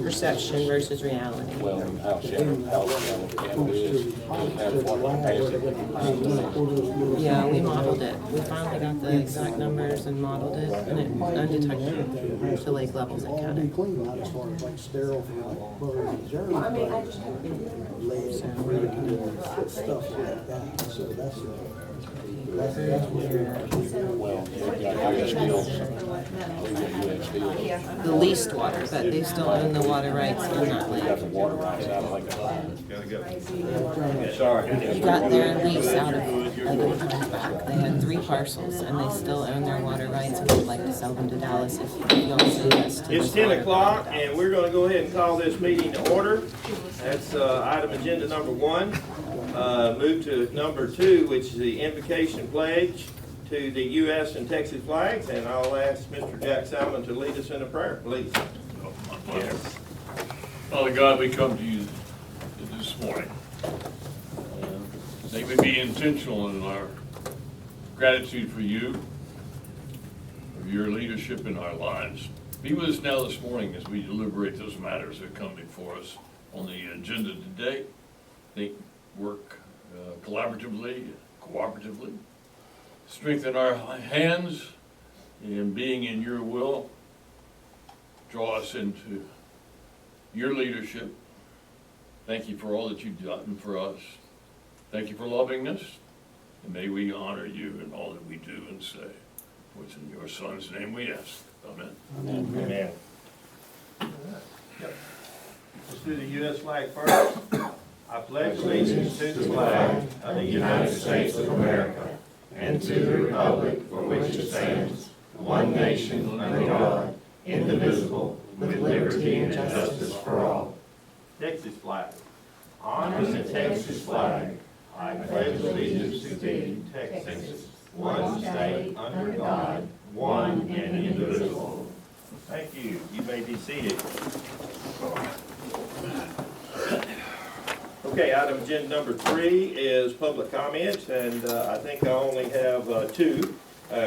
perception versus reality. Well, how shallow the canal is, how far capacity. Yeah, we modeled it. We finally got the exact numbers and modeled it, and it undetectable to lake levels at All be Caddo. clean out as far as like sterile for like butter and germs, but lead, stuff like that. So that's Well, they've got US deals. US deals. The least water, but they still own the water rights in that We got lake. the water rights out of like He got their lease out of like a times back. They had 3 parcels, and they still own their water rights, and they'd like to sell them to Dallas if y'all say yes to It's this 10 water o'clock, right and we're gonna go ahead and call this meeting to order. That's item agenda number 1. Move to number 2, which is the invocation pledge to the U.S. and Texas flags, and I'll ask Mr. Jack Salmon to lead us in a prayer, please. Yes. Father God, we come to you this morning. May we be intentional in our gratitude for you, for your leadership in our lives. Be with us now this morning as we deliberate those matters that come before us on the agenda today. Think, work collaboratively, cooperatively. Strengthen our hands in being in your will. Draw us into your leadership. Thank you for all that you've done for us. Thank you for loving us. And may we honor you in all that we do and say. For it's in your Son's name we ask. Amen. Amen. Let's do the U.S. flag first. I pledge allegiance to the flag of the United States of America and to the republic for which it stands, one nation under God, indivisible, with liberty and justice for all. Texas flag. Honor the Texas flag. I pledge allegiance to thee, Texas, one state under God, one and indivisible. Thank you. You may be seated. Okay, item agenda number 3 is public comments, and I think I only have 2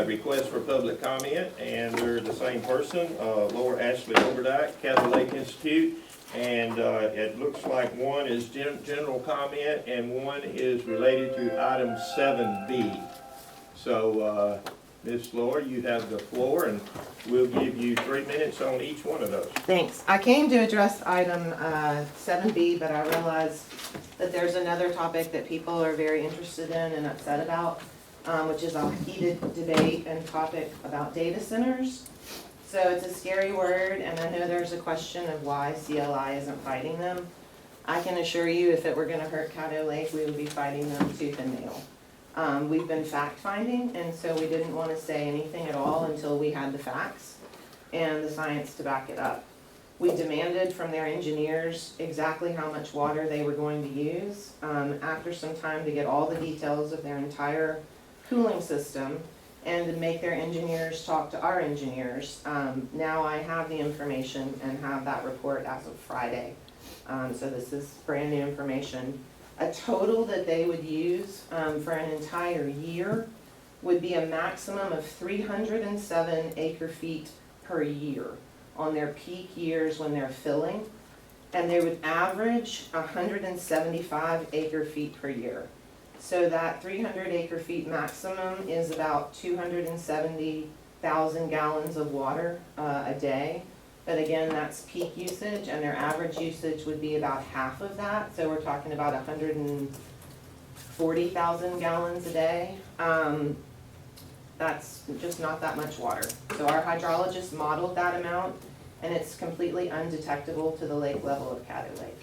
requests for public comment, and they're the same person, Laura Ashley Overdyke, Caddo Lake Institute, and it looks like one is general comment and one is related to item 7B. So, Ms. Laura, you have the floor, and we'll give you 3 minutes on each one of those. Thanks. I came to address item 7B, but I realized that there's another topic that people are very interested in and upset about, which is a heated debate and topic about data centers. So it's a scary word, and I know there's a question of why CLI isn't fighting them. I can assure you if it were going to hurt Caddo Lake, we would be fighting them tooth and nail. We've been fact-finding, and so we didn't want to say anything at all until we had the facts and the science to back it up. We demanded from their engineers exactly how much water they were going to use after some time to get all the details of their entire cooling system and to make their engineers talk to our engineers. Now I have the information and have that report as of Friday. So this is brand new information. A total that they would use for an entire year would be a maximum of 307 acre feet per year on their peak years when they're filling, and they would average 175 acre feet per year. So that 300 acre feet maximum is about 270,000 gallons of water a day. But again, that's peak usage, and their average usage would be about half of that. So we're talking about 140,000 gallons a day. That's just not that much water. So our hydrologist modeled that amount, and it's completely undetectable to the lake level of Caddo Lake.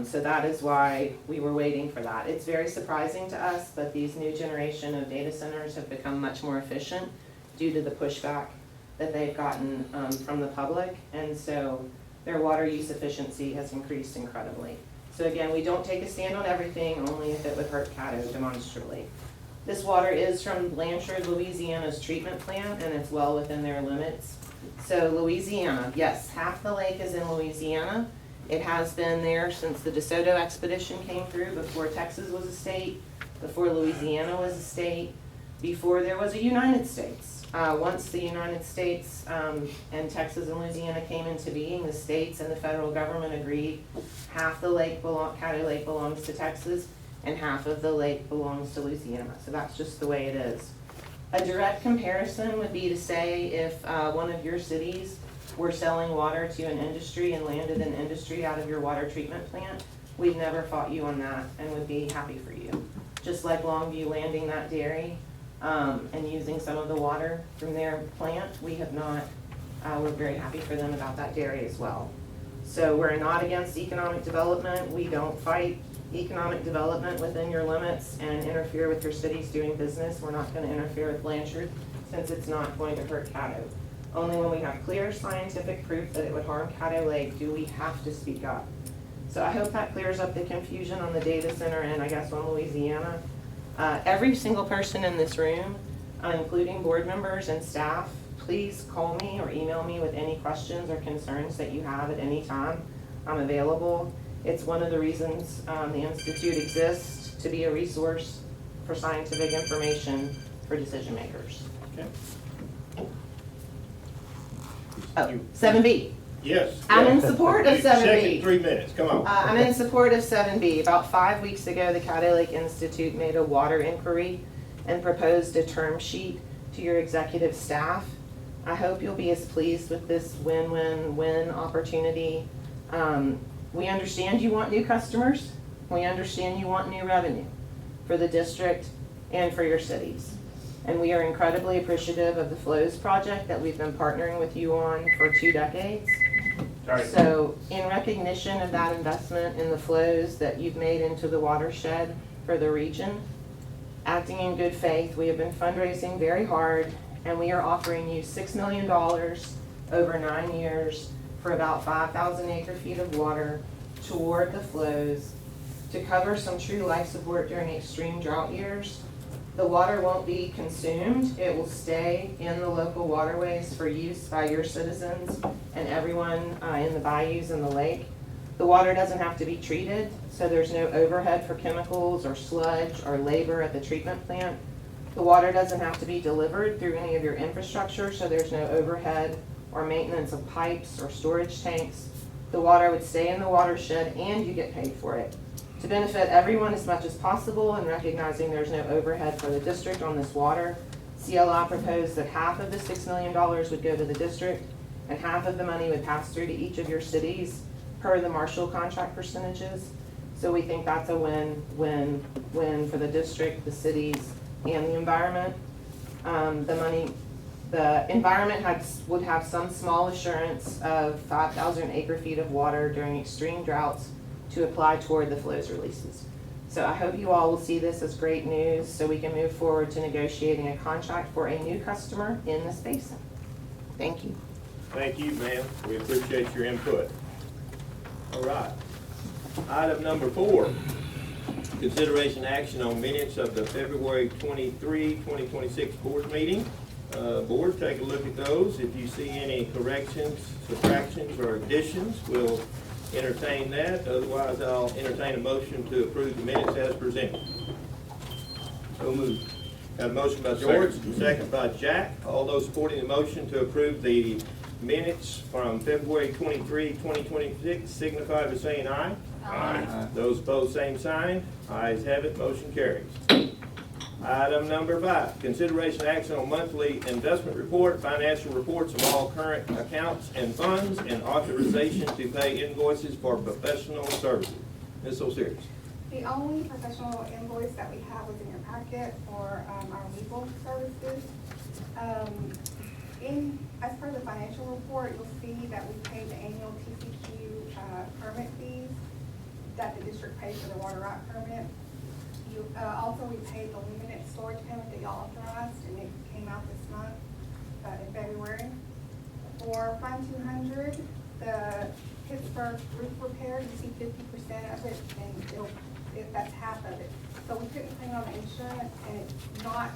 So that is why we were waiting for that. It's very surprising to us, but these new generation of data centers have become much more efficient due to the pushback that they've gotten from the public, and so their water use efficiency has increased incredibly. So again, we don't take a stand on everything, only if it would hurt Caddo demonstrably. This water is from Blanchard, Louisiana's treatment plant, and it's well within their limits. So Louisiana, yes, half the lake is in Louisiana. It has been there since the DeSoto expedition came through, before Texas was a state, before Louisiana was a state, before there was a United States. Once the United States and Texas and Louisiana came into being, the states and the federal government agreed half the Caddo Lake belongs to Texas and half of the lake belongs to Louisiana. So that's just the way it is. A direct comparison would be to say if one of your cities were selling water to an industry and landed an industry out of your water treatment plant, we've never fought you on that and would be happy for you. Just like Longview landing that dairy and using some of the water from their plant, we have not, we're very happy for them about that dairy as well. So we're not against economic development. We don't fight economic development within your limits and interfere with your cities doing business. We're not going to interfere with Blanchard since it's not going to hurt Caddo. Only when we have clear scientific proof that it would harm Caddo Lake do we have to speak up. So I hope that clears up the confusion on the data center and I guess on Louisiana. Every single person in this room, including board members and staff, please call me or email me with any questions or concerns that you have at any time. I'm available. It's one of the reasons the Institute exists, to be a resource for scientific information for decision makers. Okay. Oh, 7B. Yes. I'm in support of 7B. Second 3 minutes, come on. I'm in support of 7B. About 5 weeks ago, the Caddo Lake Institute made a water inquiry and proposed a term sheet to your executive staff. I hope you'll be as pleased with this win-win-win opportunity. We understand you want new customers. We understand you want new revenue for the district and for your cities. And we are incredibly appreciative of the Flows project that we've been partnering with you on for 2 decades. So in recognition of that investment in the flows that you've made into the watershed for the region, acting in good faith, we have been fundraising very hard and we are offering you $6 million over 9 years for about 5,000 acre feet of water toward the flows to cover some true life support during extreme drought years. The water won't be consumed. It will stay in the local waterways for use by your citizens and everyone in the bayous and the lake. The water doesn't have to be treated, so there's no overhead for chemicals or sludge or labor at the treatment plant. The water doesn't have to be delivered through any of your infrastructure, so there's no overhead or maintenance of pipes or storage tanks. The water would stay in the watershed and you get paid for it. To benefit everyone as much as possible and recognizing there's no overhead for the district on this water, CLI proposed that half of the $6 million would go to the district and half of the money would pass through to each of your cities per the Marshall contract percentages. So we think that's a win-win-win for the district, the cities, and the environment. The environment would have some small assurance of 5,000 acre feet of water during extreme droughts to apply toward the flows releases. So I hope you all will see this as great news so we can move forward to negotiating a contract for a new customer in this basin. Thank you. Thank you, ma'am. We appreciate your input. All right. Item number 4, consideration action on minutes of the February 23, 2026 board meeting. Board, take a look at those. If you see any corrections, subtractions, or additions, we'll entertain that. Otherwise, I'll entertain a motion to approve the minutes as presented. So moved. Got a motion by George, second by Jack. All those supporting the motion to approve the minutes from February 23, 2026 signify by saying aye. Aye. Those opposed, same sign. Ayes have it, motion carries. Item number 5, consideration action on monthly investment report, financial reports of all current accounts and funds, and authorization to pay invoices for professional services. Ms. Osiris. The only professional invoice that we have was in your packet for our legal services. As per the financial report, you'll see that we pay the annual TCQ permit fees that the district pays for the water right permit. Also, we paid the limited storage payment that y'all authorized, and it came out this month, in February. For Fund 200, the Pittsburgh roof repair, you see 50% of it, and that's half of it. So we couldn't claim on the insurance, and it's not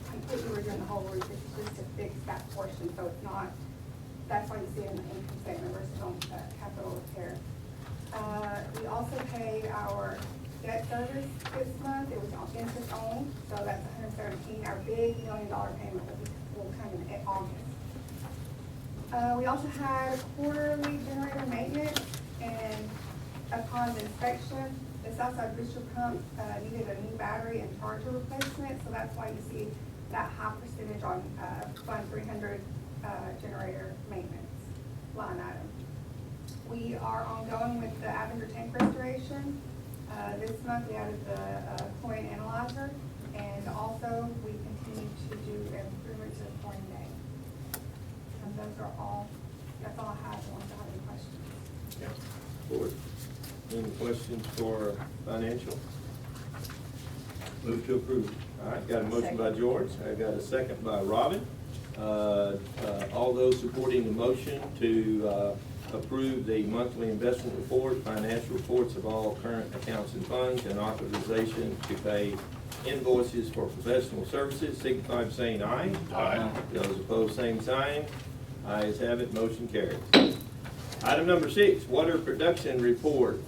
completely redoing the whole roof, it's just to fix that portion, so it's not, that's why you see it in the income statement versus on capital repair. We also paid our debt service this month. It was on interest only, so that's $113. Our big $1 million payment will be will come in August. We also had quarterly generator maintenance, and upon the inspection, the Southside booster pump needed a new battery and charger replacement, so that's why you see that high percentage on Fund 300 generator maintenance line item. We are ongoing with the Avenger tank restoration. This month we added the chlorine analyzer, and also we continue to do improvements to the chlorine tank. And those are all, that's all I have, unless I have any questions. Board, any questions for financial? Move to approve. All right, got a motion by George, I got a second by Robin. All those supporting the motion to approve the monthly investment report, financial reports of all current accounts and funds, and authorization to pay invoices for professional services, signify by saying aye. Aye. Those opposed, same sign. Ayes have it, motion carries. Item number 6, water production report.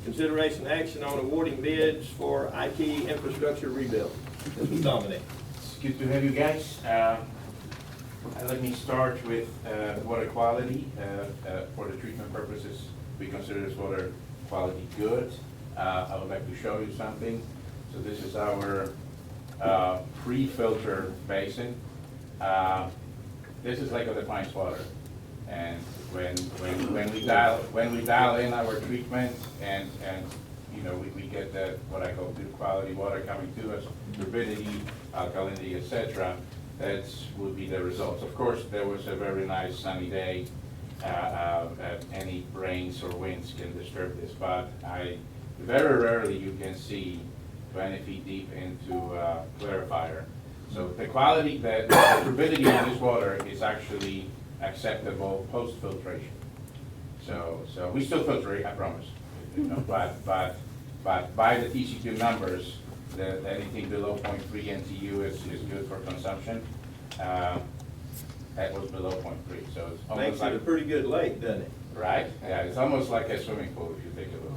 Consideration action on awarding bids for IT infrastructure rebuild. This was Dominic. It's good to have you guys. Let me start with water quality. For the treatment purposes, we consider this water quality good. I would like to show you something. So this is our pre-filter basin. This is Lake of the Pines water. And when we dial in our treatment and you know, we get the, what I call good quality water coming to us, turbidity, alkalinity, etc. That would be the results. Of course, there was a very nice sunny day. Any rains or winds can disturb this, but very rarely you can see 20 feet deep into clarifier. So the quality, the turbidity of this water is actually acceptable post-filtration. So we still filter it, I promise. You know, but by the TCQ numbers, anything below 0.3 NTU is good for consumption. That was below 0.3, so it's almost Makes like it a pretty good lake, doesn't it? right. Yeah, it's almost like a swimming pool if you take a look.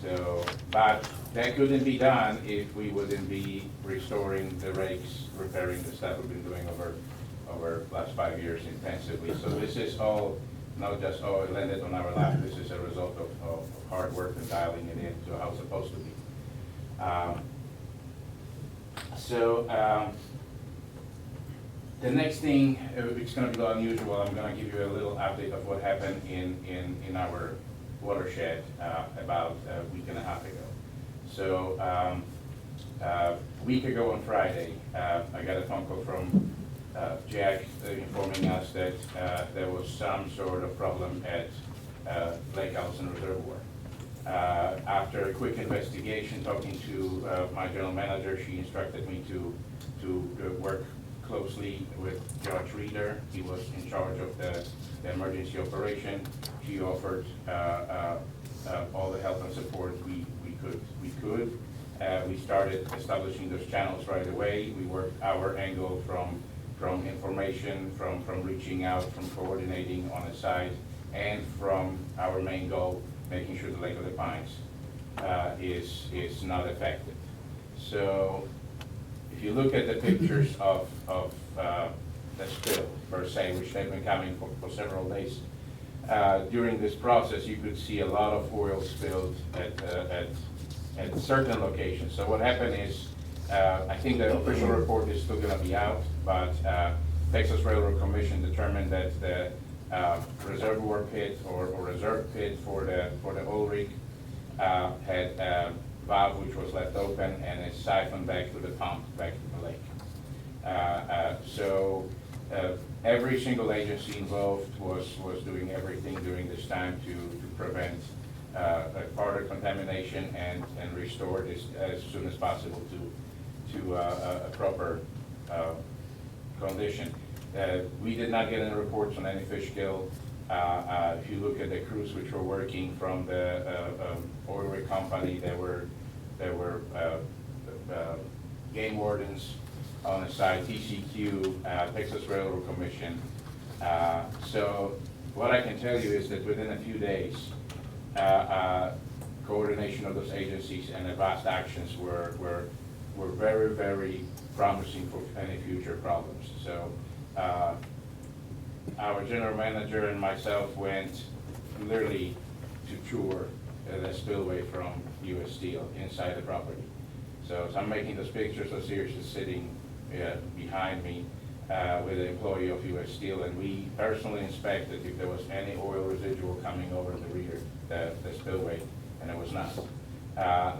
So, but that couldn't be done if we wouldn't be restoring the rakes, repairing the stuff we've been doing over the last 5 years intensively. So this is all not just, oh, it landed on our lap. This is a result of hard work and dialing it in to how it's supposed to be. The next thing, it's going to be a little unusual. I'm going to give you a little update of what happened in our watershed about a week and a half ago. So a week ago on Friday, I got a phone call from Jack informing us that there was some sort of problem at Lake Allison Reservoir. After a quick investigation, talking to my general manager, she instructed me to work closely with Judge Reeder. He was in charge of the emergency operation. She offered all the help and support we could. We started establishing those channels right away. We worked our angle from information, from reaching out, from coordinating on the site, and from our main goal, making sure the Lake of the Pines is not affected. So if you look at the pictures of the spill per se, which they've been coming for several days, during this process you could see a lot of oil spilled at certain locations. So what happened is, I think the official report is still going to be out, but Texas Railroad Commission determined that the reservoir pit or reserve pit for the oil rig had a valve which was left open and it siphoned back to the pump, back to the lake. So every single agency involved was doing everything during this time to prevent further contamination and restore this as soon as possible to a proper condition. We did not get any reports on any fish kill. If you look at the crews which were working from the oil rig company, there were game wardens on the site, TCQ, Texas Railroad Commission. So what I can tell you is that within a few days, coordination of those agencies and the vast actions were very, very promising for any future problems. So our general manager and myself went literally to tour the spillway from US Steel inside the property. So I'm making those pictures, so Sirius is sitting behind me with an employee of US Steel, and we personally inspected if there was any oil residual coming over the rear, the spillway, and it was not.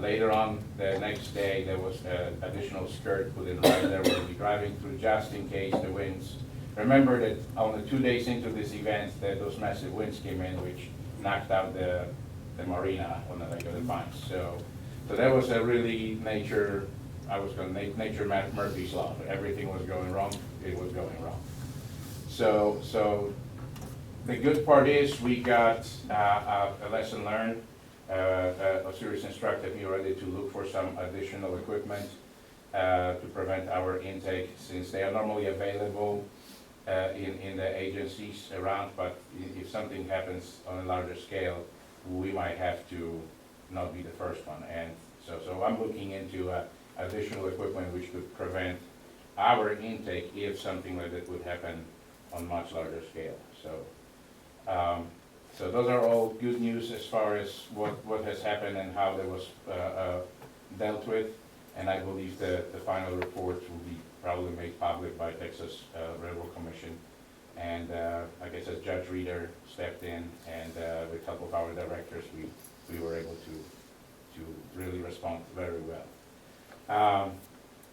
Later on, the next day, there was an additional skirt put in right there. We'll be driving through just in case the winds. Remember that only 2 days into this event, that those massive winds came in, which knocked out the marina on the Lake of the Pines. So that was a really nature Murphy's Law. Everything was going wrong, it was going wrong. So the good part is we got a lesson learned. Osiris instructed me already to look for some additional equipment to prevent our intake, since they are normally available in the agencies around, but if something happens on a larger scale, we might have to not be the first one. And so I'm looking into additional equipment which could prevent our intake if something like that would happen on much larger scale. So those are all good news as far as what has happened and how that was dealt with. And I believe the final report will be probably made public by Texas Railroad Commission. And I guess as Judge Reeder stepped in, and with help of our directors, we were able to really respond very well.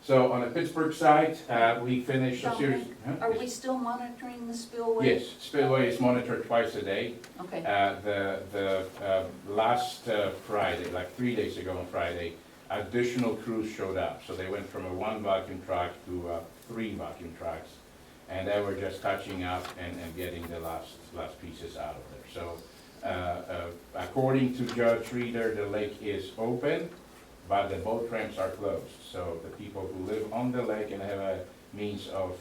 So on the Pittsburgh side, we finished a series. Dominic, are we still monitoring the spillway? Yes, spillway is monitored twice a day. Okay. The last Friday, like 3 days ago on Friday, additional crews showed up. So they went from a 1 vacuum truck to 3 vacuum trucks, and they were just touching up and getting the last pieces out of there. So according to Judge Reeder, the lake is open, but the boat ramps are closed. So the people who live on the lake and have a means of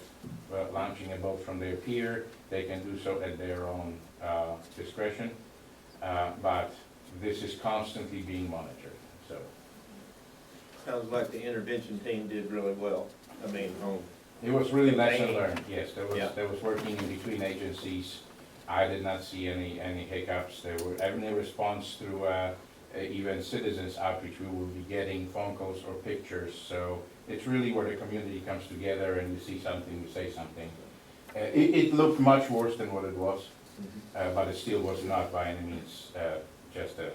launching a boat from their pier, they can do so at their own discretion. But this is constantly being monitored, so. Sounds like the intervention team did really well. I mean, It was really lesson Contained. learned, yes. Yeah. There was working in between agencies. I did not see any hiccups. There were any response through even citizens outreach. We will be getting phone calls or pictures. So it's really where the community comes together and you see something, you say something. It looked much worse than what it was, but it still was not by any means just a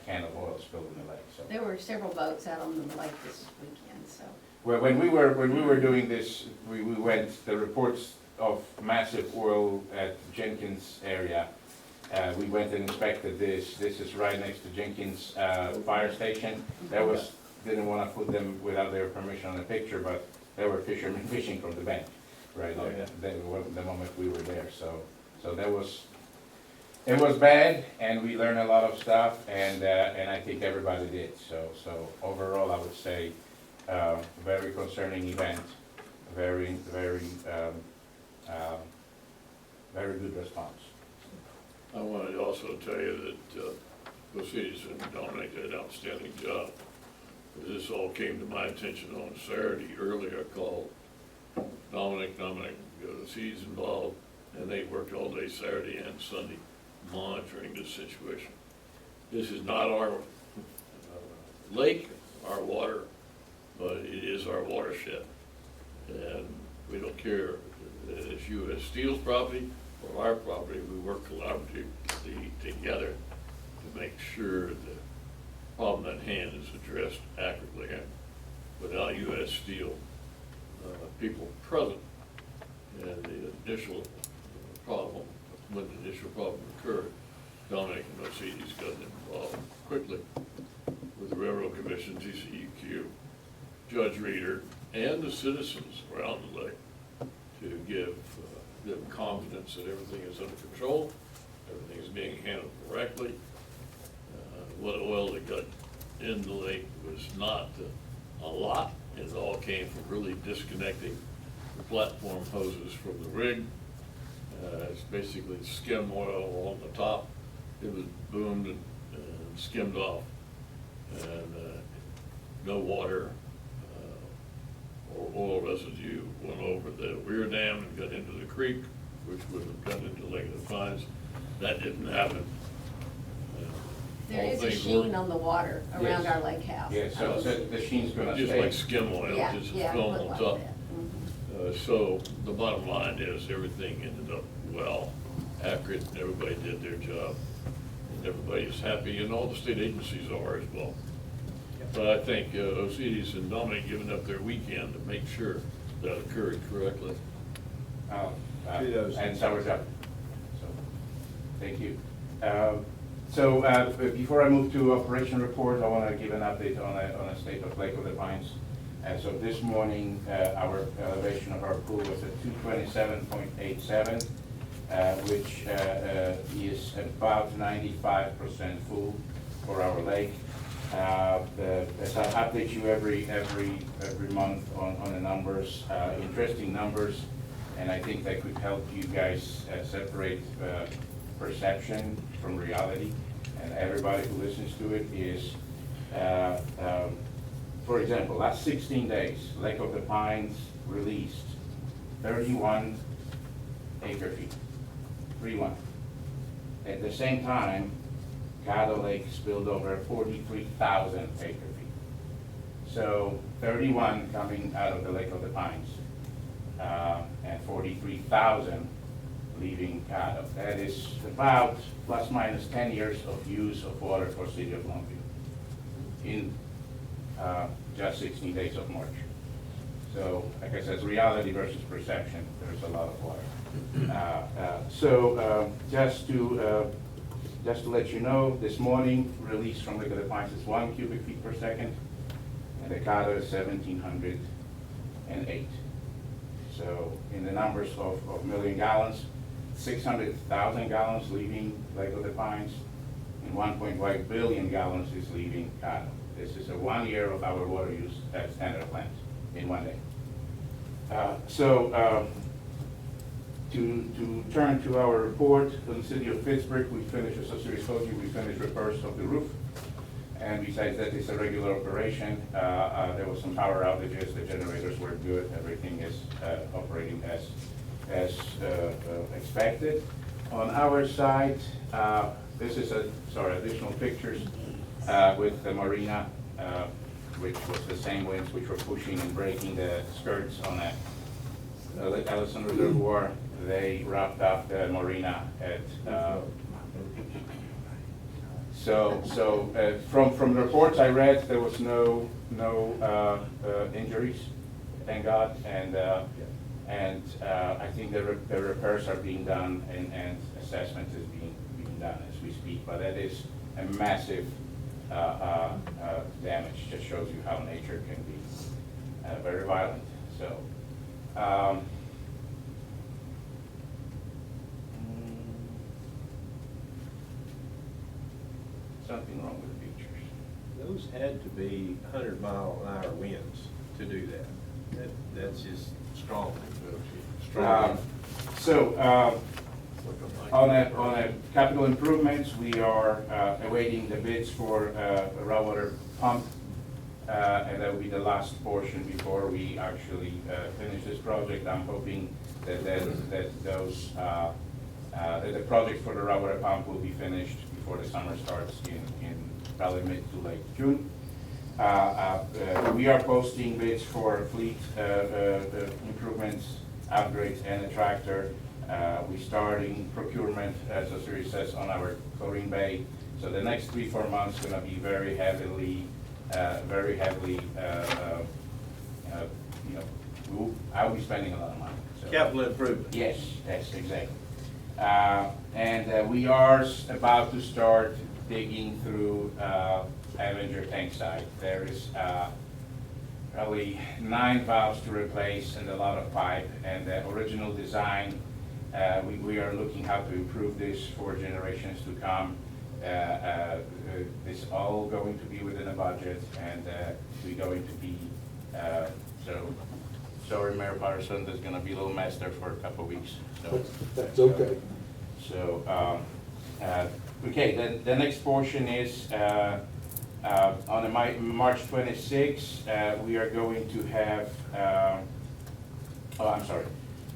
can of oil spilled in the lake. So. There were several boats out on the lake this weekend, so. Well, when we were doing this, we went, the reports of massive oil at Jenkins area. We went and inspected this. This is right next to Jenkins fire station. That was, didn't want to put them without their permission on the picture, but there were fishermen fishing from the bank right there. Oh, yeah. The moment we were there. So that was, it was bad, and we learned a lot of stuff, and I think everybody did. So overall, I would say very concerning event, very good response. I wanted to also tell you that Mercedes and Dominic did an outstanding job. This all came to my attention on Saturday early. I called Dominic, Mercedes involved, and they worked all day Saturday and Sunday monitoring this situation. This is not our lake, our water, but it is our watershed. And we don't care if it's U.S. Steel's property or our property. We work collaboratively together to make sure the problem at hand is addressed accurately. And without U.S. Steel people present, and the initial problem, when the initial problem occurred, Dominic and Mercedes got involved quickly with the Railroad Commission, TCEQ, Judge Reeder, and the citizens around the lake to give them confidence that everything is under control, everything is being handled correctly. What oil that got in the lake was not a lot. It all came from really disconnecting the platform hoses from the rig. It's basically skim oil on the top. It was boomed and skimmed off, and no water or oil residue went over the weir dam and got into the creek, which would have got into Lake of the Pines. That didn't happen. There All is a things sheen work. on the water around Yes. our lake house. Yeah, so the sheen's gonna Just stay. like skim oil, Yeah, just yeah, film look on like top. that. So the bottom line is everything ended up well, accurate, and everybody did their job. And everybody is happy, and all the state agencies are as well. But I think Osiris and Dominic giving up their weekend to make sure that occurred correctly. Kudos. And so was that. So, thank you. Before I move to operation report, I want to give an update on a state of Lake of the Pines. So this morning, our elevation of our pool was at 227.87, which is about 95% full for our lake. As I update you every month on the numbers, interesting numbers, and I think that could help you guys separate perception from reality. And everybody who listens to it is, for example, last 16 days, Lake of the Pines released 31 acre feet, 31. At the same time, Caddo Lake spilled over 43,000 acre feet. So 31 coming out of the Lake of the Pines, and 43,000 leaving Caddo. That is about plus minus 10 years of use of water for City of Longview in just 16 days of March. So, like I said, reality versus perception, there's a lot of water. Just to let you know, this morning, release from Lake of the Pines is 1 cubic feet per second, and the Caddo is 1,708. So in the numbers of million gallons, 600,000 gallons leaving Lake of the Pines, and 1.1 billion gallons is leaving Caddo. This is a 1 year of our water use at standard plant in 1 day. To turn to our report, for the city of Pittsburgh, we finished, as Osiris told you, we finished repairs of the roof. And besides that, it's a regular operation. There was some power outages, the generators were good, everything is operating as expected. On our side, this is additional pictures with the marina, which was the same winds which were pushing and breaking the skirts on that Lake Ellison Reservoir. They wrapped up the marina at from the reports I read, there was no injuries, thank God, and I think the repairs are being done and assessment is being done as we speak. But that is a massive damage. Just shows you how nature can be very violent. So. Something wrong with the pictures. Those had to be 100-mile-an-hour winds to do that. That's just strong. On a capital improvements, we are awaiting the bids for a raw water pump, and that will be the last portion before we actually finish this project. I'm hoping that those that the project for the raw water pump will be finished before the summer starts in probably mid to late June. We are posting bids for fleet improvements, upgrades, and a tractor. We're starting procurement, as Osiris says, on our chlorine bay. So the next 3-4 months is going to be very heavily, I'll be spending a lot of money. So. Capital improvement. Yes, exactly. And we are about to start digging through Avenger tank site. There is probably 9 valves to replace and a lot of pipe. And the original design, we are looking how to improve this for generations to come. This is all going to be within a budget, and we're going to be, sorry, Mayor Patterson, there's going to be a little mess there for a couple of weeks. So, That's okay. okay, the next portion is On the March 26th, we are going to have,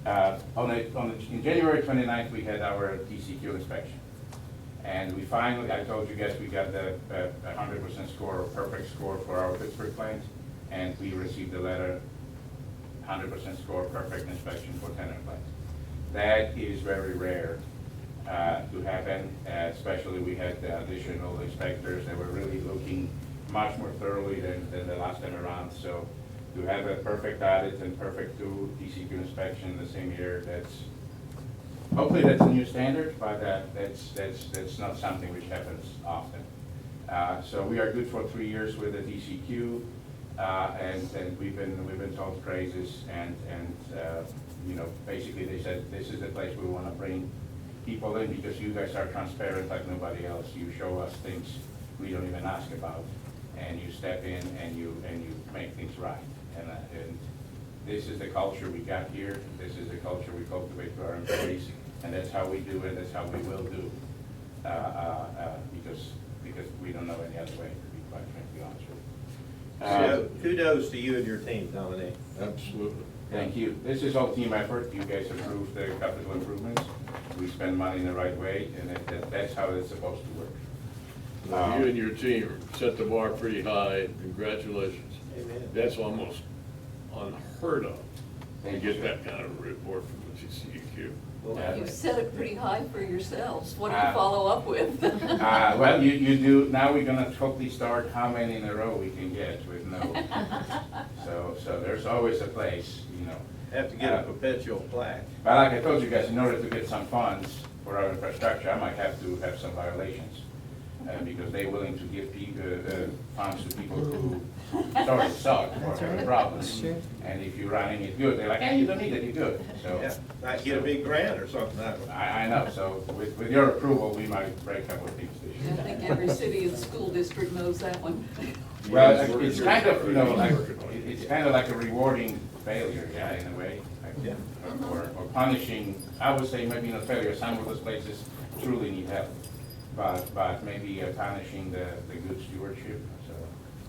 in January 29th, we had our TCQ inspection. And we finally, I told you guys, we got the 100% score, perfect score for our Pittsburgh plant. And we received a letter, 100% score, perfect inspection for Tanner plant. That is very rare to happen, especially we had additional inspectors that were really looking much more thoroughly than the last time around. So to have a perfect audit and perfect DCQ inspection the same year, hopefully that's a new standard, but that's not something which happens often. So we are good for 3 years with the DCQ, and we've been told praises, and you know, basically they said this is the place we want to bring people in because you guys are transparent like nobody else. You show us things we don't even ask about, and you step in and you make things right. And this is the culture we got here. This is the culture we cultivate to our employees, and that's how we do it. That's how we will do, because we don't know any other way, to be quite frankly honest with you. Kudos to you and your team, Dominic. Absolutely. Thank you. This is all team effort. You guys approved the capital improvements. We spend money in the right way, and that's how it's supposed to work. Well, you and your team set the bar pretty high. Congratulations. Amen. That's almost unheard of to Thank you, get sir. that kind of report from the TCEQ. You set it pretty high for yourselves. What do you Uh, follow up with? Well, you do, now we're gonna hopefully start how many in a row we can get with no. So there's always a place, you know. Have to get a perpetual plaque. But like I told you guys, in order to get some funds for our infrastructure, I might have to have some violations. Because they're willing to give funds to people who sort of suck or have problems. And if you're running it good, they're like, hey, you don't need it, you're good. So Yeah, might get a big grant or something. I don't know. I know, so with your approval, we might break up with things this I year. think every city and school district knows that one. Well, it's kind of, you know, like, it's kind of like a rewarding failure, yeah, in a way. Like, Yeah. or punishing, I would say maybe not failure, some of those places truly need help. But maybe punishing the good stewardship. So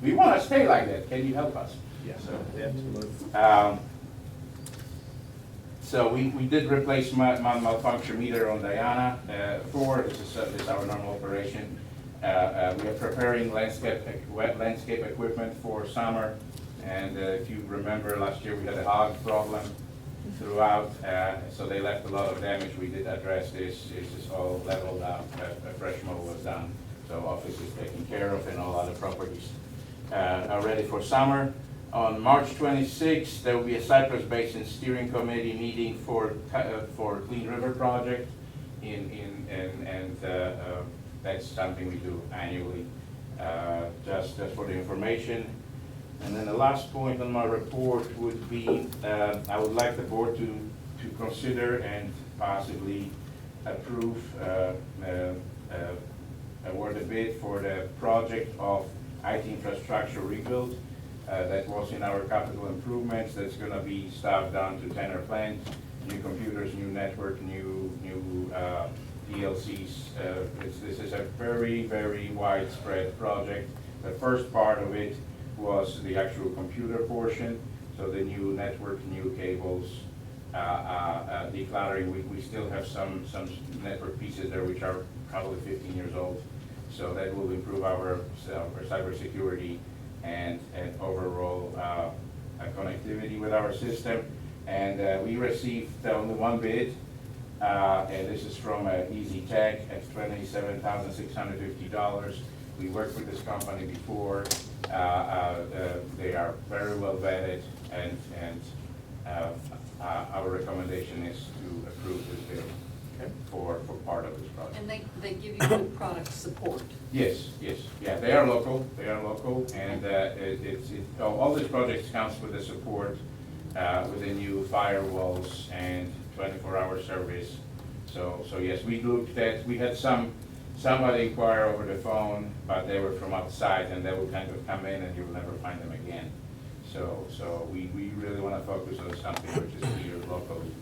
we want to stay like that. Can you help us? Yeah, So, absolutely. So we did replace malfunction meter on Diana 4. This is our normal operation. We are preparing wet landscape equipment for summer. And if you remember last year we had a hog problem throughout, so they left a lot of damage. We did address this. This is all leveled out. A fresh mow was done. So office is taken care of and all other properties are ready for summer. On March 26th, there will be a Cypress Basin Steering Committee meeting for Clean River Project, and that's something we do annually, just for the information. And then the last point on my report would be, I would like the board to consider and possibly approve, award a bid for the project of IT infrastructure rebuild. That was in our capital improvements. That's gonna be stuff done to Tanner plant, new computers, new network, new PLCs. This is a very, very widespread project. The first part of it was the actual computer portion, so the new network, new cables, decluttering. We still have some network pieces there which are probably 15 years old, so that will improve our cybersecurity and overall connectivity with our system. And we received only one bid, and this is from Easy Tech at $27,650. We worked with this company before. They are very well vetted, and our recommendation is to approve this bid for part of this project. And they give you good product support. Yes, yeah, they are local, and all these projects comes with the support, with the new firewalls and 24-hour service. So yes, we had somebody inquire over the phone, but they were from outside, and they will kind of come in and you'll never find them again. So we really want to focus on something which is here locally,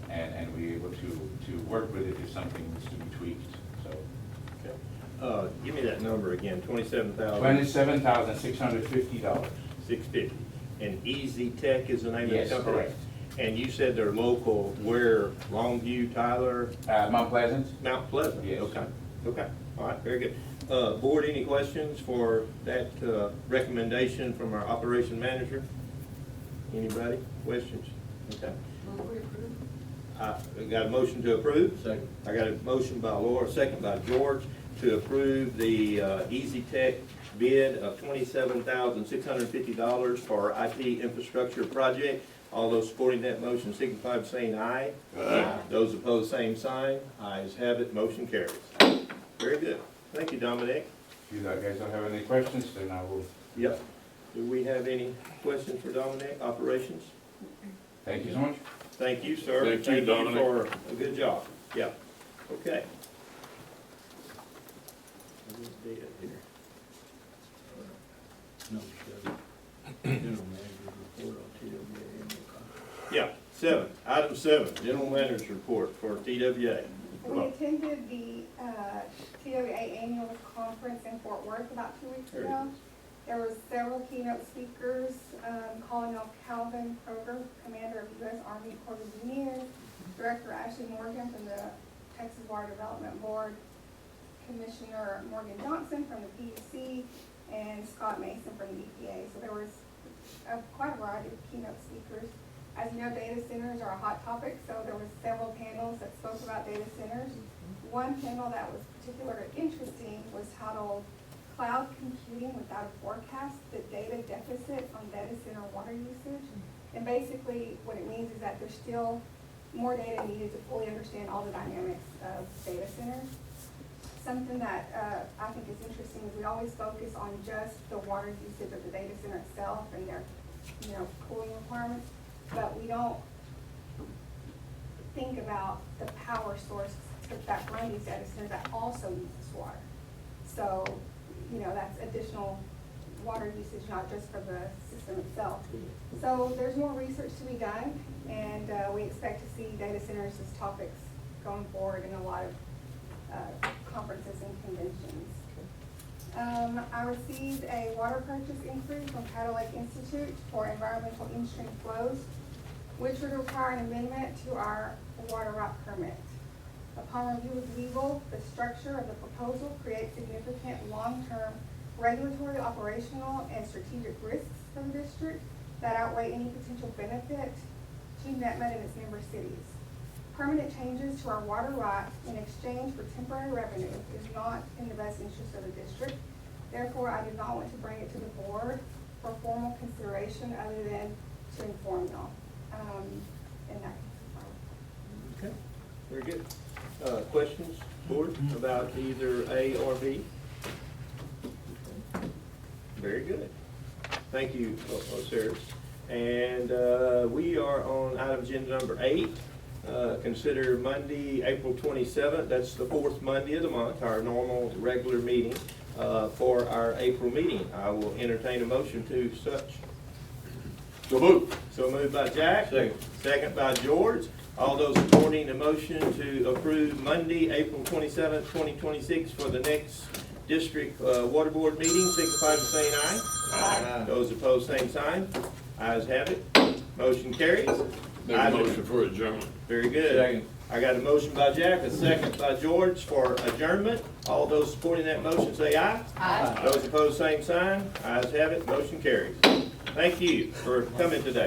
and we're able to work with it if something needs to be tweaked, so. Give me that number again, $27,650. $27,650. And Easy Tech is the name of the Yes, company? correct. And you said they're local, where, Longview, Tyler, Mount Pleasant? Mount Pleasant? Yes. Okay, all right, very good. Board, any questions for that recommendation from our operation manager? Anybody, questions? Okay. I got a motion to approve? Second. I got a motion by Laura, second by George, to approve the Easy Tech bid of $27,650 for our IT infrastructure project. All those supporting that motion signify by saying aye. Aye. Those opposed, same sign. Ayes have it, motion carries. Very good. Thank you, Dominic. If you guys don't have any questions, then I will, Yep. Do we have any questions for Dominic, operations? thank you so much. Thank you, sir. Thank you, Dominic. for a good job. Yep. Okay. No, Shelley. General manager report on TWA annual contract. Yeah, item seven, general manager's report for TWA. We attended the TWA annual conference in Fort Worth about 2 weeks There it ago. There were several keynote speakers, calling off Calvin Kroger, commander of U.S. Army Corps of Engineers, Director Ashley Morgan from the Texas Water Development Board, Commissioner Morgan Johnson from the PUC, and Scott Mason from the EPA. So there was quite a variety of keynote speakers. As you know, data centers are a hot topic, so there was several panels that spoke about data centers. One panel that was particularly interesting was titled Cloud Computing Without a Forecast, the Data Deficit on Data Center Water Usage. And basically what it means is that there's still more data needed to fully understand all the dynamics of data centers. Something that I think is interesting is we always focus on just the water usage of the data center itself and their, cooling requirements, but we don't think about the power source that run these data centers that also uses water. So, that's additional water usage, not just for the system itself. So there's more research to be done, and we expect to see data centers as topics going forward in a lot of conferences and conventions. I received a water purchase inquiry from Caddo Lake Institute for environmental in-stream flows, which would require an amendment to our water right permit. Upon review with legal, the structure of the proposal creates significant long-term regulatory, operational, and strategic risks for the district that outweigh any potential benefit to NETMWD and its member cities. Permanent changes to our water rights in exchange for temporary revenue is not in the best interest of the district. Therefore, I did not want to bring it to the board for formal consideration other than to inform y'all. And that. Okay, very good. Questions, board, about either A or B? Very good. Thank you, Osiris. And we are on item agenda number 8. Consider Monday, April 27th, that's the 4th Monday of the month, our normal regular meeting for our April meeting. I will entertain a motion to such. So moved. So moved by Jack. Second. Second by George. All those supporting the motion to approve Monday, April 27th, 2026 for the next district water board meeting, signify by saying aye. Aye. Those opposed, same sign. Ayes have it. Motion carries. Make a motion for adjournment. Very good. Second. I got a motion by Jack, a second by George for adjournment. All those supporting that motion say aye. Aye. Those opposed, same sign. Ayes have it. Motion carries. Thank you for coming today.